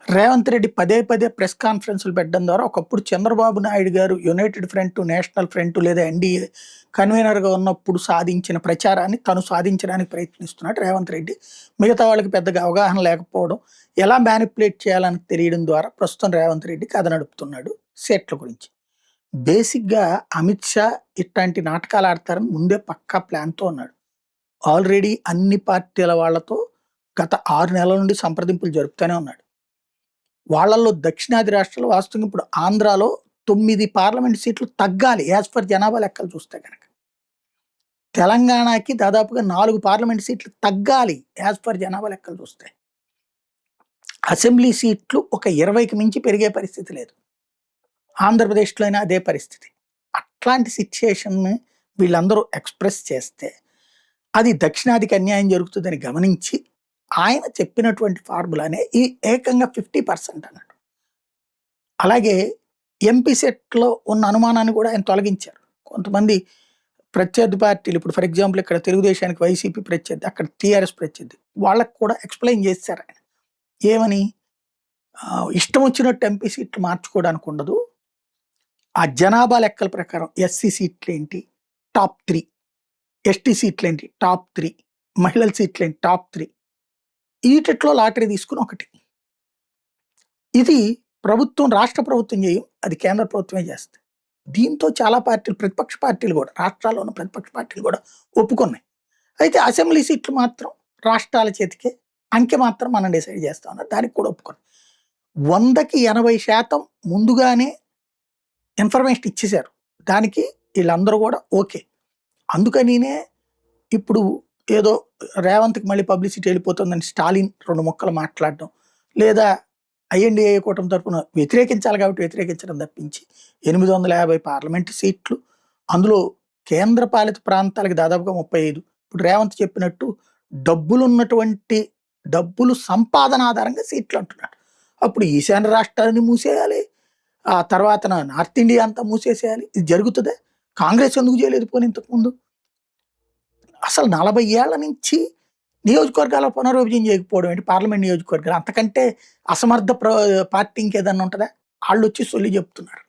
రేవంత్ రెడ్డి పదే పదే ప్రెస్ కాన్ఫరెన్స్‌లు పెట్టడం ద్వారా ఒకప్పుడు చంద్రబాబు నాయుడు గారు యునైటెడ్ ఫ్రంట్, నేషనల్ ఫ్రంట్ లేదా ఎన్‌డీఏ కన్వీనర్‌గా ఉన్నప్పుడు సాధించిన ప్రచారాన్ని తను సాధించడానికి ప్రయత్నిస్తున్నాడు రేవంత్ రెడ్డి. మిగతా వాళ్ళకి పెద్దగా అవగాహన లేకపోవడం, ఎలా మ్యానిప్యులేట్ చేయాలని తెలియడం ద్వారా ప్రస్తుతం రేవంత్ రెడ్డి కథ నడుపుతున్నాడు సీట్ల గురించి. బేసిక్‌గా అమిత్ షా ఇట్లాంటి నాటకాలు ఆడతారని ముందే పక్కా ప్లాన్‌తో ఉన్నాడు. ఆల్రెడీ అన్ని పార్టీల వాళ్ళతో గత 6 నెలల నుండి సంప్రదింపులు జరుపుతూనే ఉన్నాడు. వాళ్ళల్లో దక్షిణాది రాష్ట్రాలు వాస్తవంగా ఇప్పుడు ఆంధ్రాలో 9 పార్లమెంట్ సీట్లు తగ్గాలి యాజ్ పర్ జనాభా లెక్కలు చూస్తే గనక. తెలంగాణకి దాదాపుగా 4 పార్లమెంట్ సీట్లు తగ్గాలి యాజ్ పర్ జనాభా లెక్కలు చూస్తే. అసెంబ్లీ సీట్లు ఒక 20కి మించి పెరిగే పరిస్థితి లేదు. ఆంధ్రప్రదేశ్‌లో అయినా అదే పరిస్థితి. అట్లాంటి సిట్యుయేషన్‌ని వీళ్ళందరూ ఎక్స్‌ప్రెస్ చేస్తే, అది దక్షిణాదికి అన్యాయం జరుగుతుందని గమనించి, ఆయన చెప్పినటువంటి ఫార్ములానే ఈ ఏకంగా 50% అన్నాడు. అలాగే ఎంపీ సెట్‌లో ఉన్న అనుమానాన్ని కూడా ఆయన తొలగించారు. కొంతమంది ప్రత్యర్థి పార్టీలు ఇప్పుడు ఫర్ ఎగ్జాంపుల్ ఇక్కడ తెలుగుదేశానికి వైసీపీ ప్రత్యర్థి, అక్కడ టీఆర్ఎస్ ప్రత్యర్థి. వాళ్ళకి కూడా ఎక్స్‌ప్లెయిన్ చేసేసారు ఆయన. ఏమని? ఇష్టం వచ్చినట్టు ఎంపీ సీట్లు మార్చుకోవడానికి ఉండదు. ఆ జనాభా లెక్కల ప్రకారం ఎస్సీ సీట్లేంటి? టాప్ 3. ఎస్టీ సీట్లేంటి? టాప్ 3. మహిళల సీట్లేంటి? టాప్ 3. ఈటిట్లో లాటరీ తీసుకుని ఒకటి. ఇది ప్రభుత్వం, రాష్ట్ర ప్రభుత్వం చేయం. అది కేంద్ర ప్రభుత్వమే చేస్తుంది. దీంతో చాలా పార్టీలు, ప్రతిపక్ష పార్టీలు కూడా, రాష్ట్రాల్లో ఉన్న ప్రతిపక్ష పార్టీలు కూడా ఒప్పుకున్నాయి. అయితే అసెంబ్లీ సీట్లు మాత్రం రాష్ట్రాల చేతికే, అంకె మాత్రం మనం డిసైడ్ చేస్తా ఉన్నారు. దానికి కూడా ఒప్పుకున్నాం. 100కి 80% ముందుగానే ఇన్ఫర్మేషన్ ఇచ్చేశారు. దానికి వీళ్ళందరూ కూడా ఓకే. అందుకనినే ఇప్పుడు ఏదో రేవంత్‌కి మళ్ళీ పబ్లిసిటీ వెళ్ళిపోతుందని స్టాలిన్ 2 ముక్కలు మాట్లాడడం, లేదా ఐఎన్‌డీఏ కూటమి తరపున వ్యతిరేకించాలి కాబట్టి వ్యతిరేకించడం తప్పించి 850 పార్లమెంటు సీట్లు, అందులో కేంద్ర పాలిత ప్రాంతాలకు దాదాపుగా 35. ఇప్పుడు రేవంత్ చెప్పినట్టు డబ్బులు సంపాదన ఆధారంగా సీట్లు అంటున్నాడు. అప్పుడు ఈశాన్య రాష్ట్రాన్ని మూసేయాలి. ఆ తర్వాతన నార్త్ ఇండియా అంతా మూసేసేయాలి. ఇది జరుగుతుందా? కాంగ్రెస్ ఎందుకు చేయలేదు పోనీ ఇంతకుముందు? అసలు 40 ఏళ్ల నుంచి నియోజకవర్గాల పునర్విభజన చేయకపోవడం ఏంటి? పార్లమెంట్ నియోజకవర్గాలు అంతకంటే అసమర్థ పార్టీ ఇంకేదన్నా ఉంటుందా? ఆళ్ళొచ్చి సొల్లు చెప్తున్నారు.